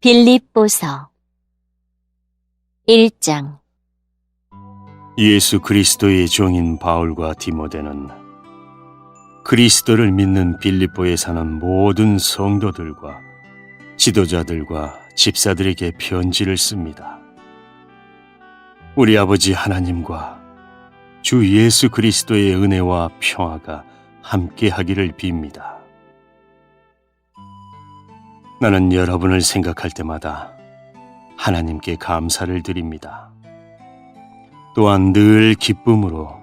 빌립보서 1장. 예수 그리스도의 종인 바울과 디모데는 그리스도를 믿는 빌립보에 사는 모든 성도들과 지도자들과 집사들에게 편지를 씁니다. 우리 아버지 하나님과 주 예수 그리스도의 은혜와 평화가 함께 하기를 빕니다. 나는 여러분을 생각할 때마다 하나님께 감사를 드립니다. 또한 늘 기쁨으로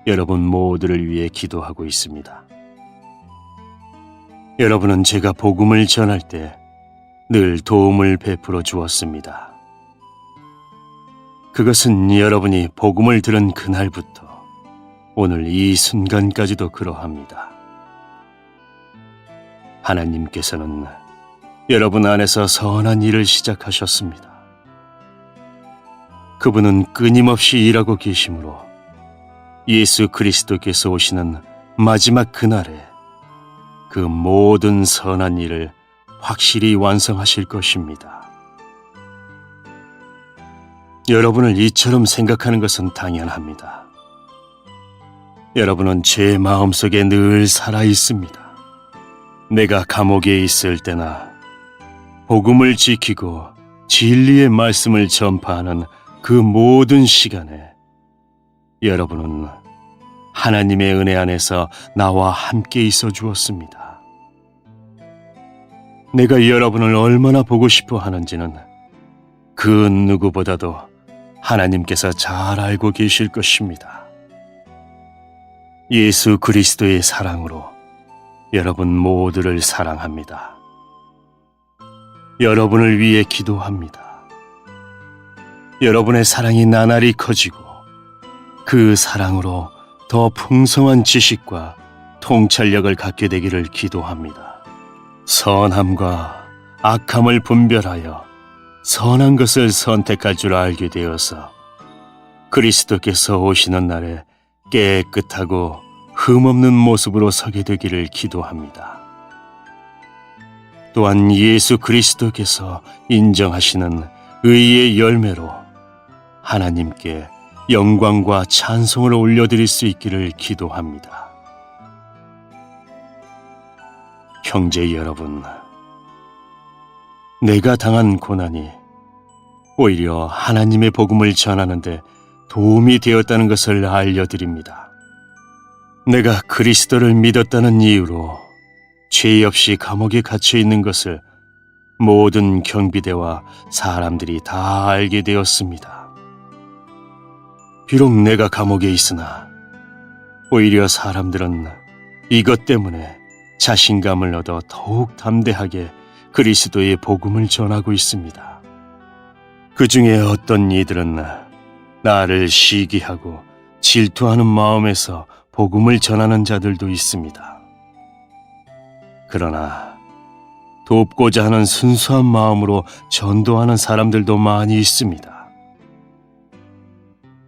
여러분 모두를 위해 기도하고 있습니다. 여러분은 제가 복음을 전할 때 늘 도움을 베풀어 주었습니다. 그것은 여러분이 복음을 들은 그날부터 오늘 이 순간까지도 그러합니다. 하나님께서는 여러분 안에서 선한 일을 시작하셨습니다. 그분은 끊임없이 일하고 계시므로 예수 그리스도께서 오시는 마지막 그날에 그 모든 선한 일을 확실히 완성하실 것입니다. 여러분을 이처럼 생각하는 것은 당연합니다. 여러분은 제 마음속에 늘 살아 있습니다. 내가 감옥에 있을 때나 복음을 지키고 진리의 말씀을 전파하는 그 모든 시간에 여러분은 하나님의 은혜 안에서 나와 함께 있어 주었습니다. 내가 여러분을 얼마나 보고 싶어 하는지는 그 누구보다도 하나님께서 잘 알고 계실 것입니다. 예수 그리스도의 사랑으로 여러분 모두를 사랑합니다. 여러분을 위해 기도합니다. 여러분의 사랑이 나날이 커지고 그 사랑으로 더 풍성한 지식과 통찰력을 갖게 되기를 기도합니다. 선함과 악함을 분별하여 선한 것을 선택할 줄 알게 되어서 그리스도께서 오시는 날에 깨끗하고 흠없는 모습으로 서게 되기를 기도합니다. 또한 예수 그리스도께서 인정하시는 의의 열매로 하나님께 영광과 찬송을 올려드릴 수 있기를 기도합니다. 형제 여러분, 내가 당한 고난이 오히려 하나님의 복음을 전하는데 도움이 되었다는 것을 알려드립니다. 내가 그리스도를 믿었다는 이유로 죄 없이 감옥에 갇혀 있는 것을 모든 경비대와 사람들이 다 알게 되었습니다. 비록 내가 감옥에 있으나 오히려 사람들은 이것 때문에 자신감을 얻어 더욱 담대하게 그리스도의 복음을 전하고 있습니다. 그 중에 어떤 이들은 나를 시기하고 질투하는 마음에서 복음을 전하는 자들도 있습니다. 그러나 돕고자 하는 순수한 마음으로 전도하는 사람들도 많이 있습니다.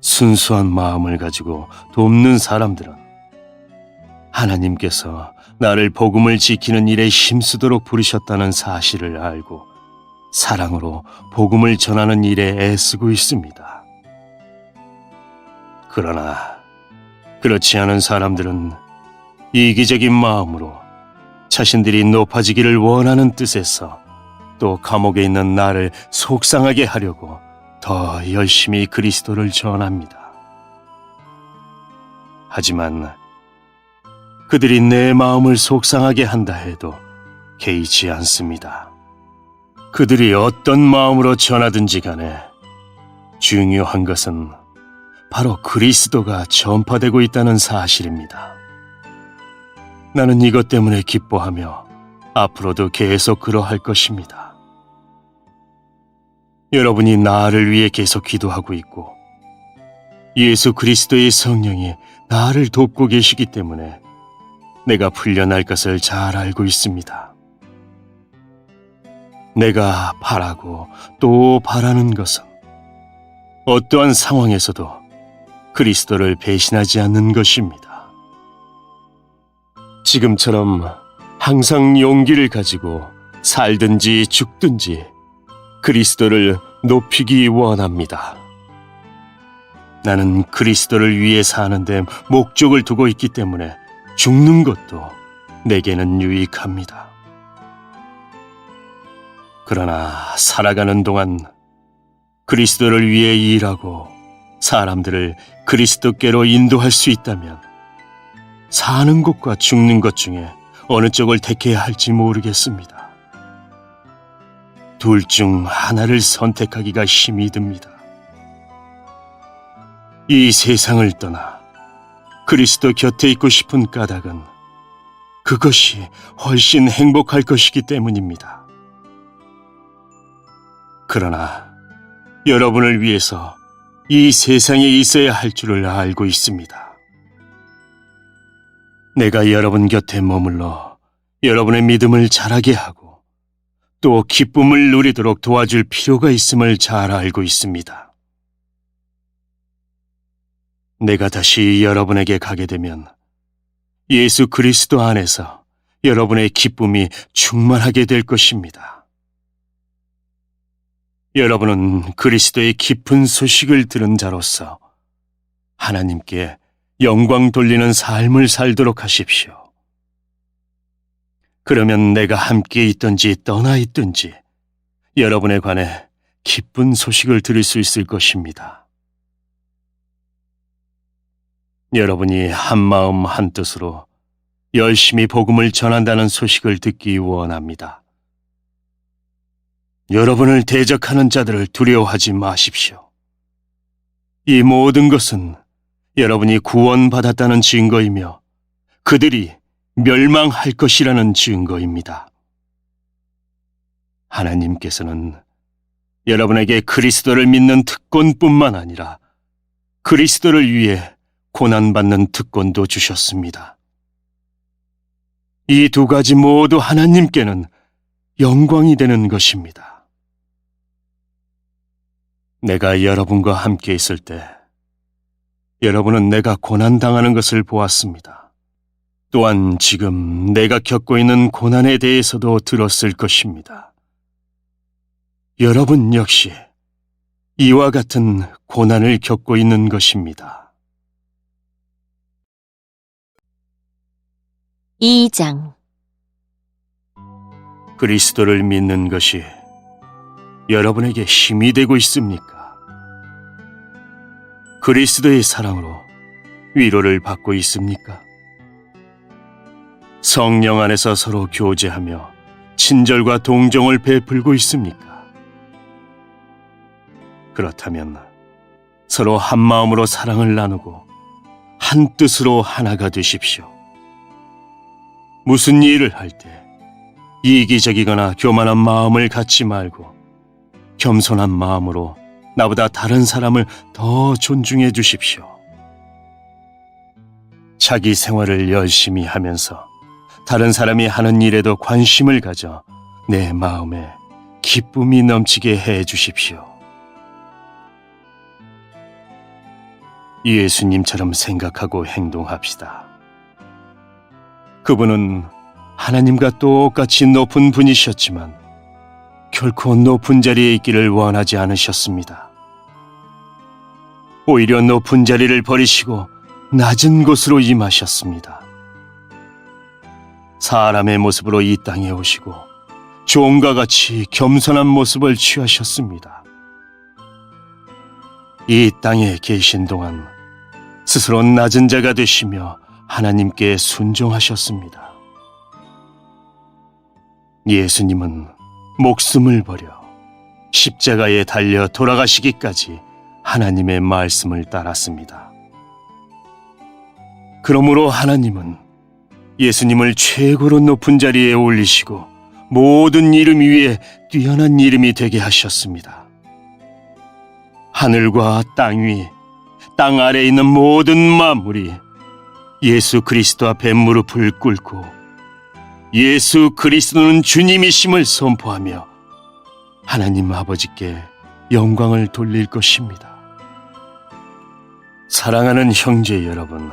순수한 마음을 가지고 돕는 사람들은 하나님께서 나를 복음을 지키는 일에 힘쓰도록 부르셨다는 사실을 알고 사랑으로 복음을 전하는 일에 애쓰고 있습니다. 그러나 그렇지 않은 사람들은 이기적인 마음으로 자신들이 높아지기를 원하는 뜻에서 또 감옥에 있는 나를 속상하게 하려고 더 열심히 그리스도를 전합니다. 하지만 그들이 내 마음을 속상하게 한다 해도 개의치 않습니다. 그들이 어떤 마음으로 전하든지 간에 중요한 것은 바로 그리스도가 전파되고 있다는 사실입니다. 나는 이것 때문에 기뻐하며 앞으로도 계속 그러할 것입니다. 여러분이 나를 위해 계속 기도하고 있고 예수 그리스도의 성령이 나를 돕고 계시기 때문에 내가 풀려날 것을 잘 알고 있습니다. 내가 바라고 또 바라는 것은 어떠한 상황에서도 그리스도를 배신하지 않는 것입니다. 지금처럼 항상 용기를 가지고 살든지 죽든지 그리스도를 높이기 원합니다. 나는 그리스도를 위해 사는데 목적을 두고 있기 때문에 죽는 것도 내게는 유익합니다. 그러나 살아가는 동안 그리스도를 위해 일하고 사람들을 그리스도께로 인도할 수 있다면 사는 것과 죽는 것 중에 어느 쪽을 택해야 할지 모르겠습니다. 둘 중 하나를 선택하기가 힘이 듭니다. 이 세상을 떠나 그리스도 곁에 있고 싶은 까닭은 그것이 훨씬 행복할 것이기 때문입니다. 그러나 여러분을 위해서 이 세상에 있어야 할 줄을 알고 있습니다. 내가 여러분 곁에 머물러 여러분의 믿음을 자라게 하고 또 기쁨을 누리도록 도와줄 필요가 있음을 잘 알고 있습니다. 내가 다시 여러분에게 가게 되면 예수 그리스도 안에서 여러분의 기쁨이 충만하게 될 것입니다. 여러분은 그리스도의 깊은 소식을 들은 자로서 하나님께 영광 돌리는 삶을 살도록 하십시오. 그러면 내가 함께 있든지 떠나 있든지 여러분에 관해 기쁜 소식을 들을 수 있을 것입니다. 여러분이 한마음 한뜻으로 열심히 복음을 전한다는 소식을 듣기 원합니다. 여러분을 대적하는 자들을 두려워하지 마십시오. 이 모든 것은 여러분이 구원받았다는 증거이며 그들이 멸망할 것이라는 증거입니다. 하나님께서는 여러분에게 그리스도를 믿는 특권뿐만 아니라 그리스도를 위해 고난받는 특권도 주셨습니다. 이 두 가지 모두 하나님께는 영광이 되는 것입니다. 내가 여러분과 함께 있을 때 여러분은 내가 고난당하는 것을 보았습니다. 또한 지금 내가 겪고 있는 고난에 대해서도 들었을 것입니다. 여러분 역시 이와 같은 고난을 겪고 있는 것입니다. 2장 그리스도를 믿는 것이 여러분에게 힘이 되고 있습니까? 그리스도의 사랑으로 위로를 받고 있습니까? 성령 안에서 서로 교제하며 친절과 동정을 베풀고 있습니까? 그렇다면 서로 한 마음으로 사랑을 나누고 한 뜻으로 하나가 되십시오. 무슨 일을 할 때 이기적이거나 교만한 마음을 갖지 말고 겸손한 마음으로 나보다 다른 사람을 더 존중해 주십시오. 자기 생활을 열심히 하면서 다른 사람이 하는 일에도 관심을 가져 내 마음에 기쁨이 넘치게 해 주십시오. 예수님처럼 생각하고 행동합시다. 그분은 하나님과 똑같이 높은 분이셨지만 결코 높은 자리에 있기를 원하지 않으셨습니다. 오히려 높은 자리를 버리시고 낮은 곳으로 임하셨습니다. 사람의 모습으로 이 땅에 오시고 종과 같이 겸손한 모습을 취하셨습니다. 이 땅에 계신 동안 스스로 낮은 자가 되시며 하나님께 순종하셨습니다. 예수님은 목숨을 버려 십자가에 달려 돌아가시기까지 하나님의 말씀을 따랐습니다. 그러므로 하나님은 예수님을 최고로 높은 자리에 올리시고 모든 이름 위에 뛰어난 이름이 되게 하셨습니다. 하늘과 땅 위, 땅 아래에 있는 모든 만물이 예수 그리스도 앞에 무릎을 꿇고 예수 그리스도는 주님이심을 선포하며 하나님 아버지께 영광을 돌릴 것입니다. 사랑하는 형제 여러분,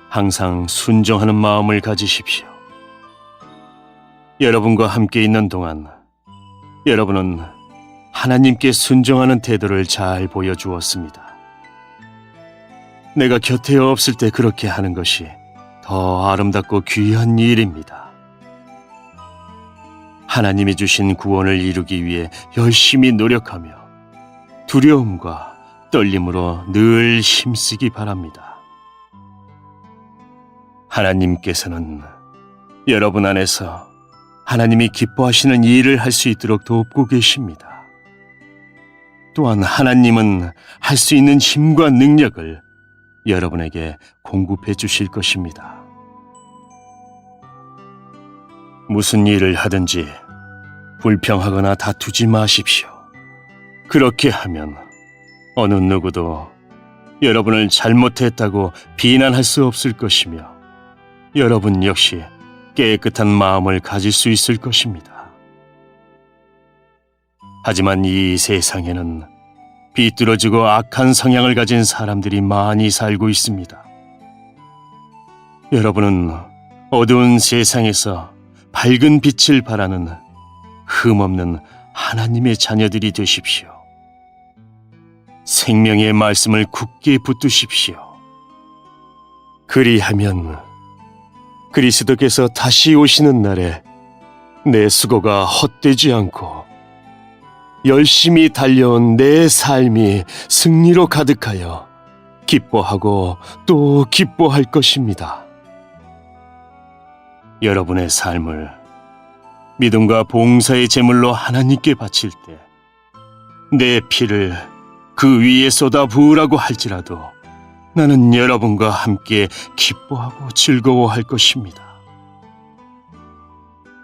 항상 순종하는 마음을 가지십시오. 여러분과 함께 있는 동안 여러분은 하나님께 순종하는 태도를 잘 보여주었습니다. 내가 곁에 없을 때 그렇게 하는 것이 더 아름답고 귀한 일입니다. 하나님이 주신 구원을 이루기 위해 열심히 노력하며 두려움과 떨림으로 늘 힘쓰기 바랍니다. 하나님께서는 여러분 안에서 하나님이 기뻐하시는 일을 할 수 있도록 돕고 계십니다. 또한 하나님은 할 수 있는 힘과 능력을 여러분에게 공급해 주실 것입니다. 무슨 일을 하든지 불평하거나 다투지 마십시오. 그렇게 하면 어느 누구도 여러분을 잘못했다고 비난할 수 없을 것이며 여러분 역시 깨끗한 마음을 가질 수 있을 것입니다. 하지만 이 세상에는 비뚤어지고 악한 성향을 가진 사람들이 많이 살고 있습니다. 여러분은 어두운 세상에서 밝은 빛을 발하는 흠없는 하나님의 자녀들이 되십시오. 생명의 말씀을 굳게 붙드십시오. 그리하면 그리스도께서 다시 오시는 날에 내 수고가 헛되지 않고 열심히 달려온 내 삶이 승리로 가득하여 기뻐하고 또 기뻐할 것입니다. 여러분의 삶을 믿음과 봉사의 제물로 하나님께 바칠 때 내 피를 그 위에 쏟아 부으라고 할지라도 나는 여러분과 함께 기뻐하고 즐거워할 것입니다.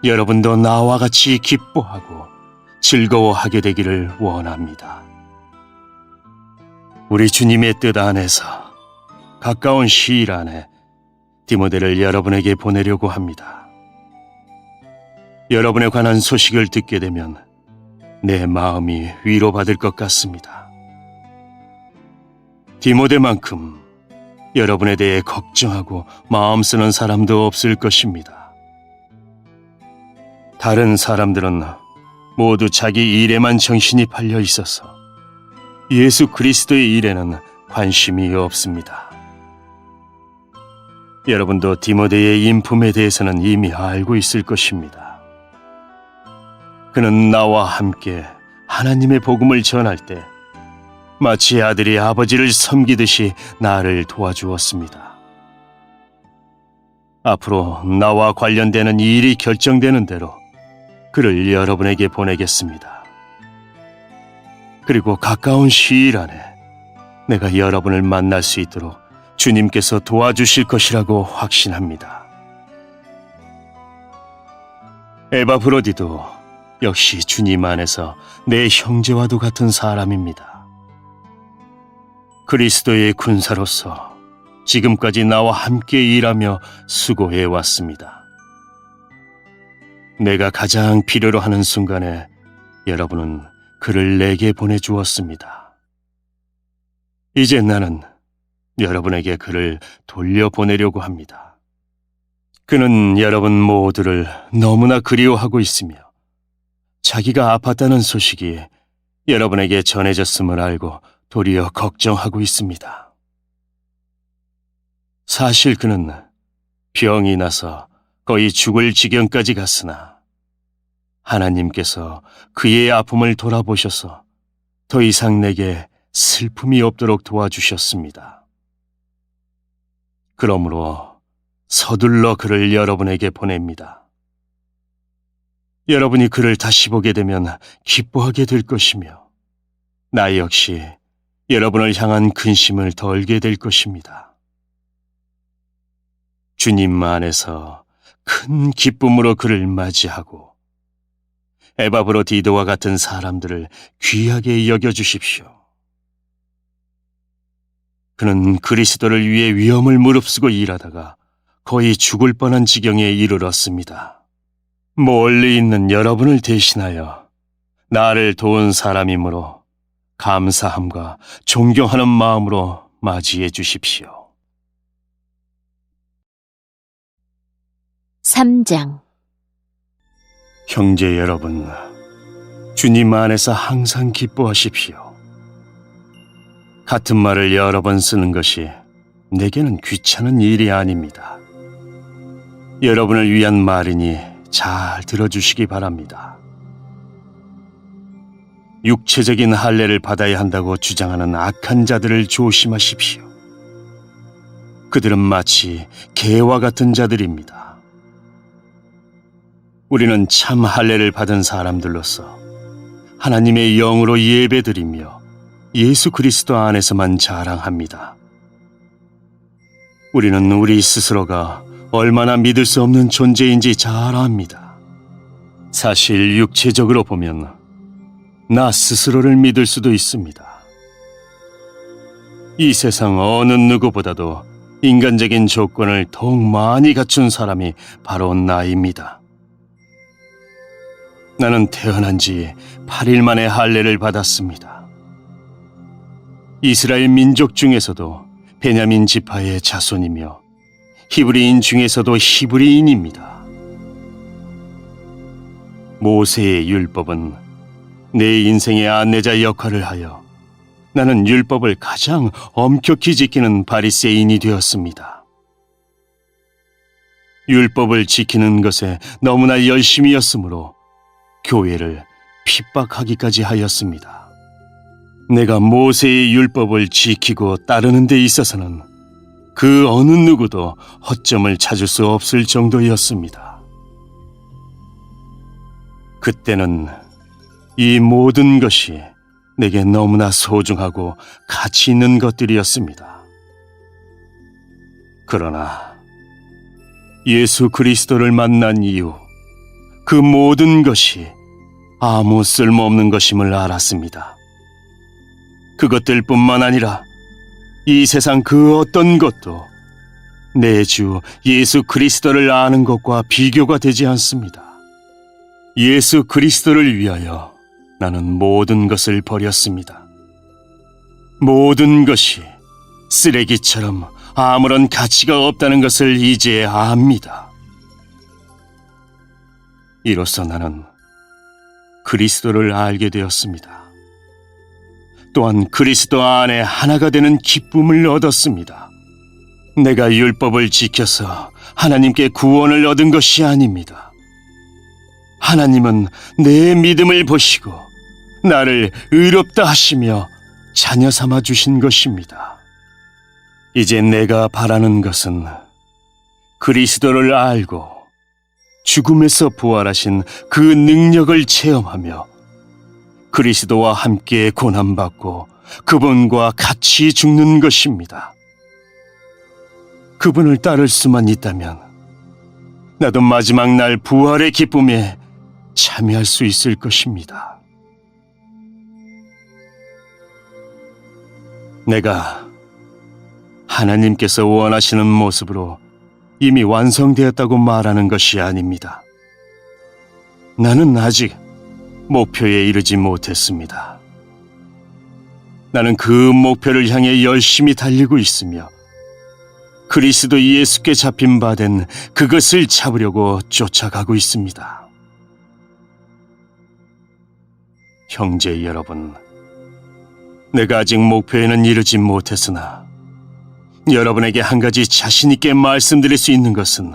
여러분도 나와 같이 기뻐하고 즐거워하게 되기를 원합니다. 우리 주님의 뜻 안에서 가까운 시일 안에 디모데를 여러분에게 보내려고 합니다. 여러분에 관한 소식을 듣게 되면 내 마음이 위로받을 것 같습니다. 디모데만큼 여러분에 대해 걱정하고 마음 쓰는 사람도 없을 것입니다. 다른 사람들은 모두 자기 일에만 정신이 팔려 있어서 예수 그리스도의 일에는 관심이 없습니다. 여러분도 디모데의 인품에 대해서는 이미 알고 있을 것입니다. 그는 나와 함께 하나님의 복음을 전할 때 마치 아들이 아버지를 섬기듯이 나를 도와주었습니다. 앞으로 나와 관련되는 일이 결정되는 대로 그를 여러분에게 보내겠습니다. 그리고 가까운 시일 안에 내가 여러분을 만날 수 있도록 주님께서 도와주실 것이라고 확신합니다. 에바브로디도 역시 주님 안에서 내 형제와도 같은 사람입니다. 그리스도의 군사로서 지금까지 나와 함께 일하며 수고해 왔습니다. 내가 가장 필요로 하는 순간에 여러분은 그를 내게 보내주었습니다. 이제 나는 여러분에게 그를 돌려보내려고 합니다. 그는 여러분 모두를 너무나 그리워하고 있으며 자기가 아팠다는 소식이 여러분에게 전해졌음을 알고 도리어 걱정하고 있습니다. 사실 그는 병이 나서 거의 죽을 지경까지 갔으나 하나님께서 그의 아픔을 돌아보셔서 더 이상 내게 슬픔이 없도록 도와주셨습니다. 그러므로 서둘러 그를 여러분에게 보냅니다. 여러분이 그를 다시 보게 되면 기뻐하게 될 것이며 나 역시 여러분을 향한 근심을 덜게 될 것입니다. 주님 안에서 큰 기쁨으로 그를 맞이하고 에바브로디도와 같은 사람들을 귀하게 여겨주십시오. 그는 그리스도를 위해 위험을 무릅쓰고 일하다가 거의 죽을 뻔한 지경에 이르렀습니다. 멀리 있는 여러분을 대신하여 나를 도운 사람이므로 감사함과 존경하는 마음으로 맞이해 주십시오. 3장. 형제 여러분, 주님 안에서 항상 기뻐하십시오. 같은 말을 여러 번 쓰는 것이 내게는 귀찮은 일이 아닙니다. 여러분을 위한 말이니 잘 들어주시기 바랍니다. 육체적인 할례를 받아야 한다고 주장하는 악한 자들을 조심하십시오. 그들은 마치 개와 같은 자들입니다. 우리는 참 할례를 받은 사람들로서 하나님의 영으로 예배드리며 예수 그리스도 안에서만 자랑합니다. 우리는 우리 스스로가 얼마나 믿을 수 없는 존재인지 잘 압니다. 사실 육체적으로 보면 나 스스로를 믿을 수도 있습니다. 이 세상 어느 누구보다도 인간적인 조건을 더욱 많이 갖춘 사람이 바로 나입니다. 나는 태어난 지 8일 만에 할례를 받았습니다. 이스라엘 민족 중에서도 베냐민 지파의 자손이며 히브리인 중에서도 히브리인입니다. 모세의 율법은 내 인생의 안내자 역할을 하여 나는 율법을 가장 엄격히 지키는 바리새인이 되었습니다. 율법을 지키는 것에 너무나 열심이었으므로 교회를 핍박하기까지 하였습니다. 내가 모세의 율법을 지키고 따르는 데 있어서는 그 어느 누구도 허점을 찾을 수 없을 정도였습니다. 그때는 이 모든 것이 내게 너무나 소중하고 가치 있는 것들이었습니다. 그러나 예수 그리스도를 만난 이후 그 모든 것이 아무 쓸모없는 것임을 알았습니다. 그것들뿐만 아니라 이 세상 그 어떤 것도 내 주 예수 그리스도를 아는 것과 비교가 되지 않습니다. 예수 그리스도를 위하여 나는 모든 것을 버렸습니다. 모든 것이 쓰레기처럼 아무런 가치가 없다는 것을 이제 압니다. 이로써 나는 그리스도를 알게 되었습니다. 또한 그리스도 안에 하나가 되는 기쁨을 얻었습니다. 내가 율법을 지켜서 하나님께 구원을 얻은 것이 아닙니다. 하나님은 내 믿음을 보시고 나를 의롭다 하시며 자녀 삼아 주신 것입니다. 이제 내가 바라는 것은 그리스도를 알고 죽음에서 부활하신 그 능력을 체험하며 그리스도와 함께 고난받고 그분과 같이 죽는 것입니다. 그분을 따를 수만 있다면 나도 마지막 날 부활의 기쁨에 참여할 수 있을 것입니다. 내가 하나님께서 원하시는 모습으로 이미 완성되었다고 말하는 것이 아닙니다. 나는 아직 목표에 이르지 못했습니다. 나는 그 목표를 향해 열심히 달리고 있으며 그리스도 예수께 잡힌 바 된 그것을 잡으려고 쫓아가고 있습니다. 형제 여러분, 내가 아직 목표에는 이르지 못했으나 여러분에게 한 가지 자신 있게 말씀드릴 수 있는 것은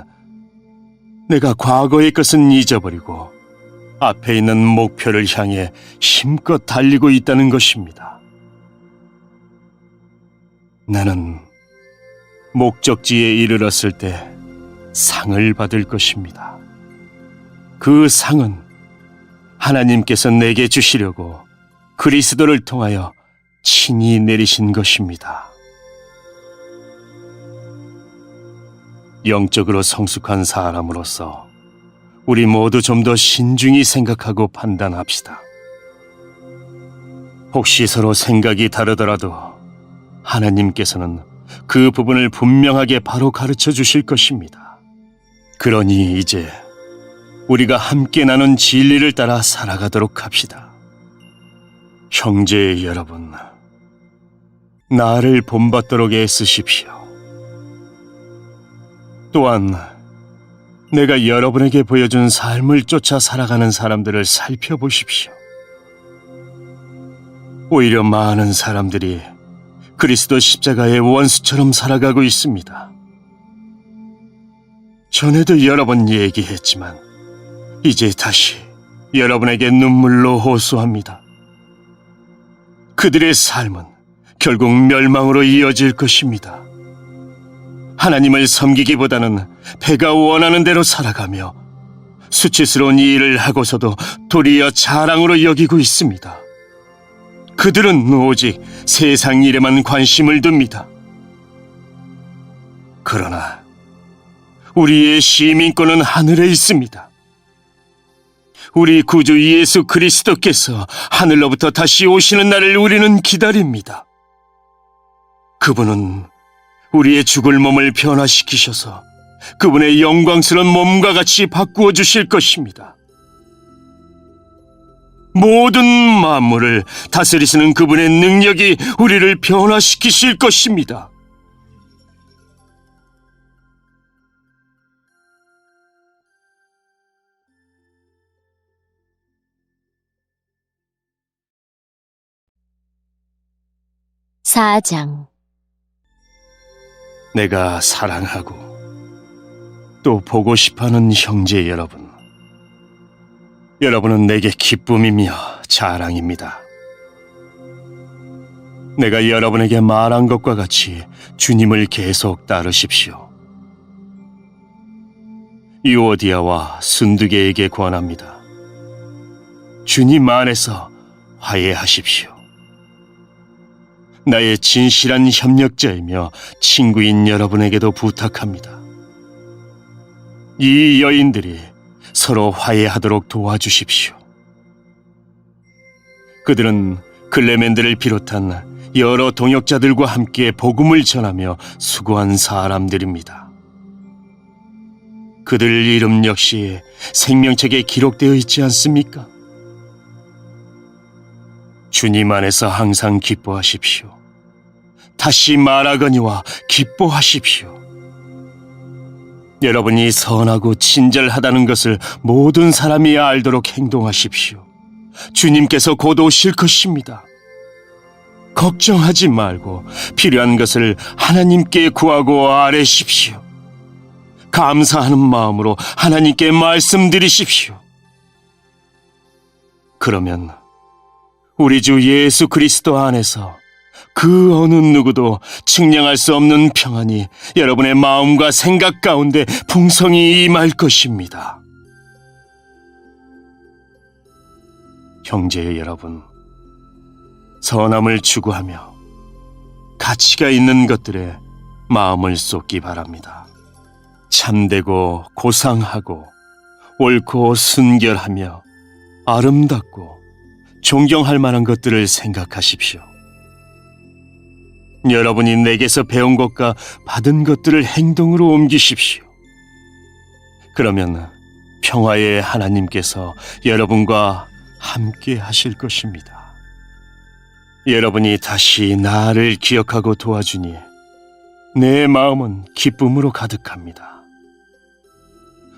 내가 과거의 것은 잊어버리고 앞에 있는 목표를 향해 힘껏 달리고 있다는 것입니다. 나는 목적지에 이르렀을 때 상을 받을 것입니다. 그 상은 하나님께서 내게 주시려고 그리스도를 통하여 친히 내리신 것입니다. 영적으로 성숙한 사람으로서 우리 모두 좀 더 신중히 생각하고 판단합시다. 혹시 서로 생각이 다르더라도 하나님께서는 그 부분을 분명하게 바로 가르쳐 주실 것입니다. 그러니 이제 우리가 함께 나눈 진리를 따라 살아가도록 합시다. 형제 여러분, 나를 본받도록 애쓰십시오. 또한 내가 여러분에게 보여준 삶을 쫓아 살아가는 사람들을 살펴보십시오. 오히려 많은 사람들이 그리스도 십자가의 원수처럼 살아가고 있습니다. 전에도 여러 번 얘기했지만 이제 다시 여러분에게 눈물로 호소합니다. 그들의 삶은 결국 멸망으로 이어질 것입니다. 하나님을 섬기기보다는 배가 원하는 대로 살아가며 수치스러운 일을 하고서도 도리어 자랑으로 여기고 있습니다. 그들은 오직 세상 일에만 관심을 둡니다. 그러나 우리의 시민권은 하늘에 있습니다. 우리 구주 예수 그리스도께서 하늘로부터 다시 오시는 날을 우리는 기다립니다. 그분은 우리의 죽을 몸을 변화시키셔서 그분의 영광스러운 몸과 같이 바꾸어 주실 것입니다. 모든 만물을 다스리시는 그분의 능력이 우리를 변화시키실 것입니다. 사장. 내가 사랑하고 또 보고 싶어하는 형제 여러분, 여러분은 내게 기쁨이며 자랑입니다. 내가 여러분에게 말한 것과 같이 주님을 계속 따르십시오. 유오디아와 순두개에게 권합니다. 주님 안에서 화해하십시오. 나의 진실한 협력자이며 친구인 여러분에게도 부탁합니다. 이 여인들이 서로 화해하도록 도와주십시오. 그들은 클레멘드를 비롯한 여러 동역자들과 함께 복음을 전하며 수고한 사람들입니다. 그들 이름 역시 생명책에 기록되어 있지 않습니까? 주님 안에서 항상 기뻐하십시오. 다시 말하거니와 기뻐하십시오. 여러분이 선하고 친절하다는 것을 모든 사람이 알도록 행동하십시오. 주님께서 곧 오실 것입니다. 걱정하지 말고 필요한 것을 하나님께 구하고 아뢰십시오. 감사하는 마음으로 하나님께 말씀드리십시오. 그러면 우리 주 예수 그리스도 안에서 그 어느 누구도 측량할 수 없는 평안이 여러분의 마음과 생각 가운데 풍성히 임할 것입니다. 형제 여러분, 선함을 추구하며 가치가 있는 것들에 마음을 쏟기 바랍니다. 참되고 고상하고 옳고 순결하며 아름답고 존경할 만한 것들을 생각하십시오. 여러분이 내게서 배운 것과 받은 것들을 행동으로 옮기십시오. 그러면 평화의 하나님께서 여러분과 함께 하실 것입니다. 여러분이 다시 나를 기억하고 도와주니 내 마음은 기쁨으로 가득합니다.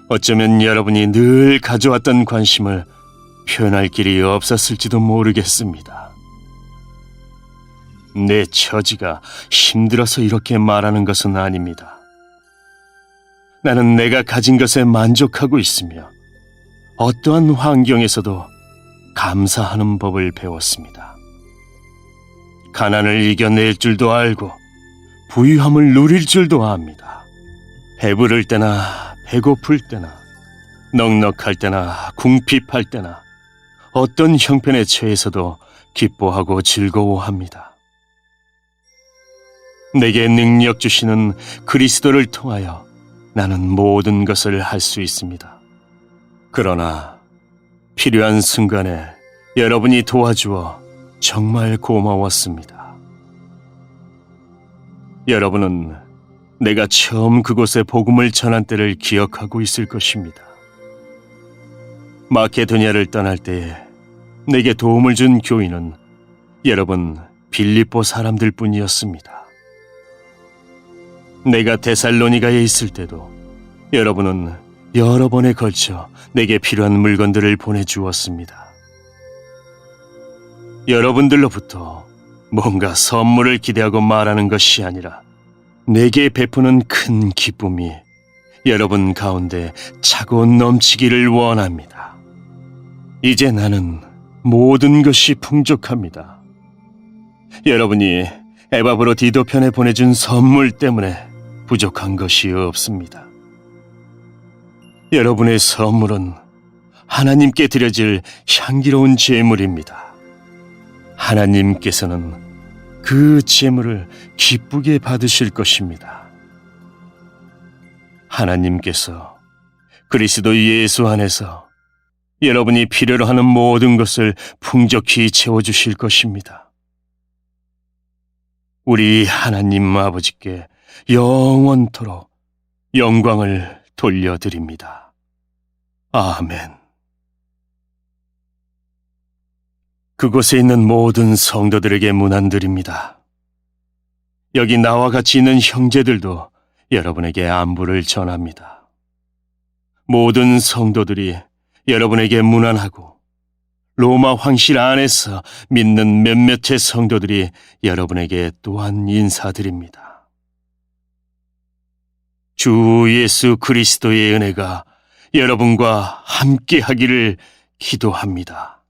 어쩌면 여러분이 늘 가져왔던 관심을 표현할 길이 없었을지도 모르겠습니다. 내 처지가 힘들어서 이렇게 말하는 것은 아닙니다. 나는 내가 가진 것에 만족하고 있으며 어떠한 환경에서도 감사하는 법을 배웠습니다. 가난을 이겨낼 줄도 알고 부유함을 누릴 줄도 압니다. 배부를 때나 배고플 때나 넉넉할 때나 궁핍할 때나 어떤 형편에 처해서도 기뻐하고 즐거워합니다. 내게 능력 주시는 그리스도를 통하여 나는 모든 것을 할 수 있습니다. 그러나 필요한 순간에 여러분이 도와주어 정말 고마웠습니다. 여러분은 내가 처음 그곳에 복음을 전한 때를 기억하고 있을 것입니다. 마케도니아를 떠날 때에 내게 도움을 준 교인은 여러분 빌립보 사람들 뿐이었습니다. 내가 데살로니가에 있을 때도 여러분은 여러 번에 걸쳐 내게 필요한 물건들을 보내주었습니다. 여러분들로부터 뭔가 선물을 기대하고 말하는 것이 아니라 내게 베푸는 큰 기쁨이 여러분 가운데 차고 넘치기를 원합니다. 이제 나는 모든 것이 풍족합니다. 여러분이 에바브로 디도편에 보내준 선물 때문에 부족한 것이 없습니다. 여러분의 선물은 하나님께 드려질 향기로운 제물입니다. 하나님께서는 그 제물을 기쁘게 받으실 것입니다. 하나님께서 그리스도 예수 안에서 여러분이 필요로 하는 모든 것을 풍족히 채워주실 것입니다. 우리 하나님 아버지께 영원토록 영광을 돌려드립니다. 아멘. 그곳에 있는 모든 성도들에게 문안드립니다. 여기 나와 같이 있는 형제들도 여러분에게 안부를 전합니다. 모든 성도들이 여러분에게 문안하고 로마 황실 안에서 믿는 몇몇의 성도들이 여러분에게 또한 인사드립니다. 주 예수 그리스도의 은혜가 여러분과 함께 하기를 기도합니다.